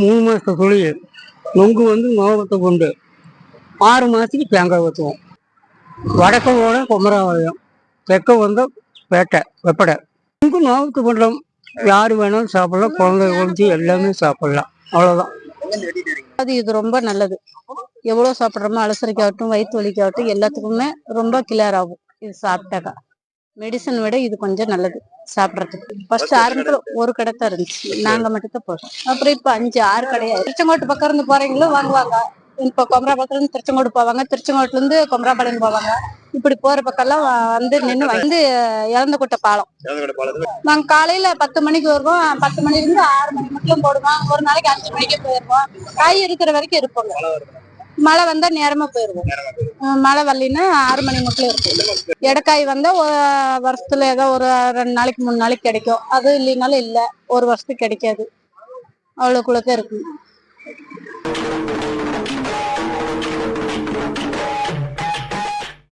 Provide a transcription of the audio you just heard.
3 மாசத்து குழி. நொங்கு வந்து நோகத்தை கொண்டு 6 மாசத்துக்கு தேங்காய் ஊற்றுவோம். வடக்க ஓட குமராபாளையம், தெற்க வந்து பேட்டை வெப்படை. நொங்கு நோகத்து கொண்டோம். யார் வேணாலும் சாப்பிடலாம், குழந்தை குழந்தை எல்லாமே சாப்பிடலாம். அவ்வளோதான். இது ரொம்ப நல்லது. எவ்வளோ சாப்பிட்றோமோ அலசரிக்காகட்டும், வயிற்று வலிக்காகட்டும், எல்லாத்துக்குமே ரொம்ப கிளியர் ஆகும் இது சாப்பிட்டாக்கா. மெடிசன் விட இது கொஞ்சம் நல்லது சாப்பிட்றதுக்கு. ஃபர்ஸ்ட் ஆரம்பத்தில் ஒரு கடை தான் இருந்துச்சு, நாங்கள் மட்டும் தான் போட்டோம். அப்புறம் இப்போ 5 6 கடையாது. திருச்செங்கோட்டு பக்கம் இருந்து போறீங்களும் வாங்குவாங்க. இப்போ குமராபாளையத்துல இருந்து திருச்செங்கோடு போவாங்க, திருச்செங்கோட்டுல இருந்து குமராபாளையம் போவாங்க. இப்படி போற பக்கம்லாம் வந்து நின்று வந்து இறந்தகுட்டை பாலம். நாங்க காலையில 10 மணிக்கு வருவோம். 10 மணில இருந்து 6 மணி மட்டும் போடுவோம். ஒரு நாளைக்கு 5 மணிக்கு போயிருவோம். காய் இருக்கிற வரைக்கும் இருப்போங்க. மழை வந்தா நேரமா போயிருவோம். மழை வரலைன்னா 6 மணி மட்டும் இருக்கும். எடைக்காய் வந்தா வருஷத்துல ஏதோ ஒரு 2 நாளைக்கு 3 நாளைக்கு கிடைக்கும். அது இல்லைனாலும் இல்லை, ஒரு வருஷத்துக்கு கிடைக்காது. அவ்வளோக்குள்ளதான் இருக்கு.